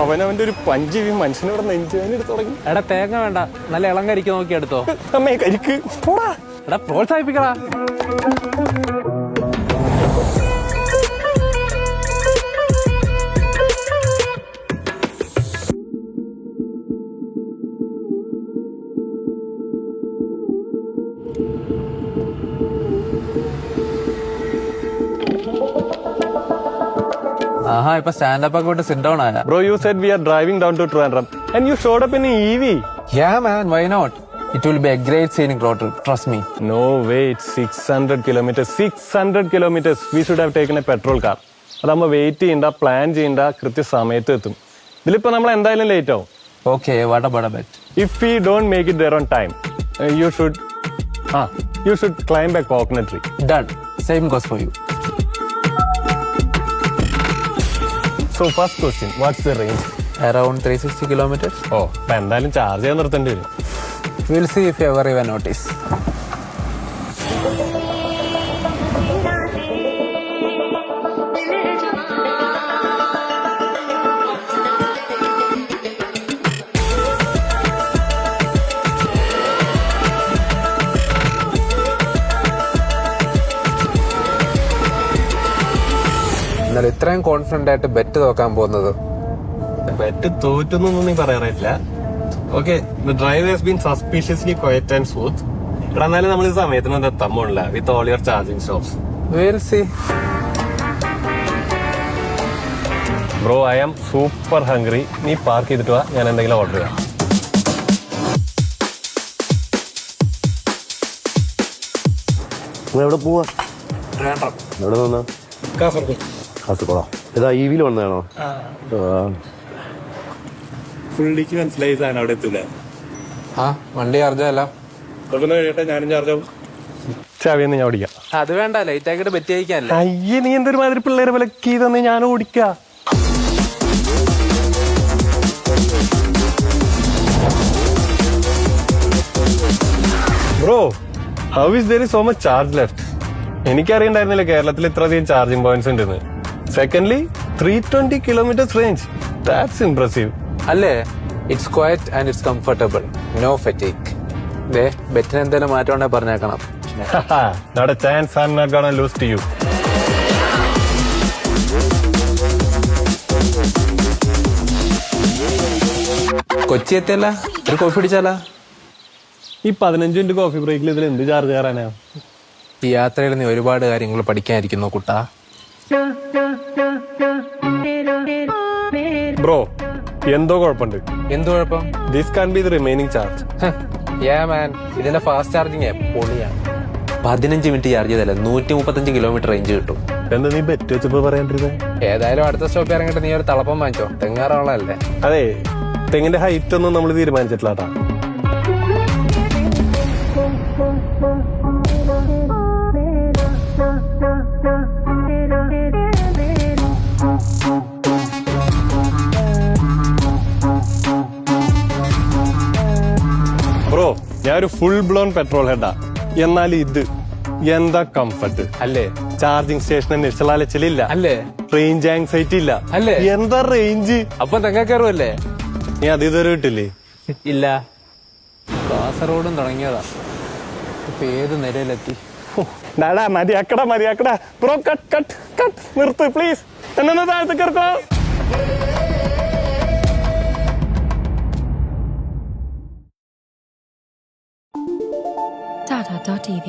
അവനവന്റെ ഒരു പഞ്ചിവി മനുഷ്യനോട് നെഞ്ചുവേനെടുത്ത് തുടങ്ങി. എടാ തേങ്ങ വേണ്ട, നല്ല ഇളം കരിക്ക് നോക്കി എടുത്തോ. അമ്മേ കരിക്ക് പോടാ. എടാ പ്രോത്സാഹിപ്പിക്കടാ. ആഹാ ഇപ്പൊ സ്റ്റാൻഡപ്പ് ഒക്കെ വിട്ട് സിറ്റ് ഡൗൺ ആയ. Bro, you said we are driving down to Trivandrum and you showed up in an EV. Yeah man, why not? It will be a great scenic road trip, trust me. No way, it's 600 kilometers. 600 kilometers. We should have taken a petrol car. അതാകുമ്പോൾ wait ചെയ്യണ്ട, plan ചെയ്യണ്ട, കൃത്യസമയത്ത് എത്തും. ഇതിലിപ്പോ നമ്മൾ എന്തായാലും late ആവും. Okay, what about a bet? If we don't make it there on time, you should climb a coconut tree. Done. Same goes for you. So first question, what's the range? Around 360 kilometers. Oh, അപ്പൊ എന്തായാലും charge ചെയ്യാൻ നിർത്തേണ്ടി വരും. We'll see if you ever even notice. എന്നാൽ ഇത്രയും confident ആയിട്ട് bet നോക്കാൻ പോകുന്നത്? Bet തോറ്റൊന്നും നീ പറയാറില്ല. Okay, the drive has been suspiciously quiet and smooth. ഇവിടെ എന്നാലും നമ്മൾ ഈ സമയത്തിന് എത്താൻ പോണില്ല with all your charging stops. We'll see. Bro, I am super hungry. നീ പാർക്ക് ചെയ്തിട്ട് വാ, ഞാൻ എന്തെങ്കിലും ഓർഡർ ചെയ്യാം. എവിടെ പോവാ? എവിടെ നിന്നാ? കാസർഗോഡോ? ഇതാ EV വന്നതാണോ? ഫുള്ളിക്ക് മനസ്സിലായി സാധനം അവിടെ എത്തൂല. ആ വണ്ടി ചാർജല്ല. ഞാനും ചാർജാവും. ചാവിയെന്ന് ഞാൻ ഓടിക്കാം. അത് വേണ്ട, ലൈറ്റ് ആക്കിട്ട് ബെറ്റ് കഴിക്കാനല്ലേ. അയ്യേ, നീ എന്തൊരു മാതിരി പിള്ളേരെ വിലക്കി തന്നെ ഞാൻ ഓടിക്കാം. Bro, how is there is so much charge left? എനിക്കറിയണ്ടായിരുന്നില്ല കേരളത്തിൽ ഇത്രയധികം ചാർജിങ് പോയിന്റ്സ് ഉണ്ടെന്ന്. Secondly 320 kilometres range. That's impressive. അല്ലേ? It's quiet and it's comfortable, no fatigue. ദേ ബെറ്റിന് എന്തെങ്കിലും മാറ്റം ഉണ്ടെങ്കിൽ പറഞ്ഞേക്കണം. Not a chance, I'm not gonna lose to you. Kochi എത്തിയല്ല, ഒരു കോഫി അടിച്ചാലാ? ഈ 15 മിനിറ്റ് കോഫി ബ്രേക്കിൽ ഇതിൽ എന്ത് ചാർജ് കയറാനാ? ഈ യാത്രയിൽ നീ ഒരുപാട് കാര്യങ്ങൾ പഠിക്കാനിരിക്കുന്നു കുട്ടാ. ബ്രോ, എന്തോ കുഴപ്പമുണ്ട്. എന്ത് കുഴപ്പം? This can be the remaining charge. ഇതിന്റെ ഫാസ്റ്റ് ചാർജിങ് പൊളിയാണ്. 15 മിനിറ്റ് ചാർജ് ചെയ്തല്ലേ 135 കിലോമീറ്റർ റേഞ്ച് കിട്ടും. എന്താ നീ ബെറ്റ് വെച്ചപ്പോ പറയാണ്ടിരുന്നത്? ഏതായാലും അടുത്ത സ്റ്റോപ്പ് ഇറങ്ങിട്ട് നീ ഒരു തളപ്പം വാങ്ങിച്ചോ, തെങ്ങാറോളല്ലേ. അതെ, തെങ്ങിന്റെ ഹൈറ്റ് ഒന്നും നമ്മൾ തീരുമാനിച്ചിട്ടില്ലാട്ടാ. ബ്രോ, ഞാൻ ഒരു ഫുൾ ബ്ലോൺ പെട്രോൾ ഹെഡാ. എന്നാൽ ഇത് എന്താ കംഫർട്ട് അല്ലേ? ചാർജിങ് സ്റ്റേഷന് നിശ്ചലാലച്ചിലില്ല അല്ലേ? റേഞ്ച് ആങ്സൈറ്റി ഇല്ല അല്ലേ? എന്താ റേഞ്ച്? അപ്പൊ തെങ്ങ കയറുമല്ലേ? നീ അത് ഇതുവരെ കിട്ടില്ലേ? ഇല്ല, കാസർഗോഡും തുടങ്ങിയതാ, ഇപ്പൊ ഏത് നിലയിലെത്തി. മതിയാക്കടാ ബ്രോ, കട്ട് കട്ട് കട്ട് നിർത്ത് പ്ലീസ്. എന്നൊന്ന് താഴത്തേക്ക് ഇറക്കോ. Tata.tv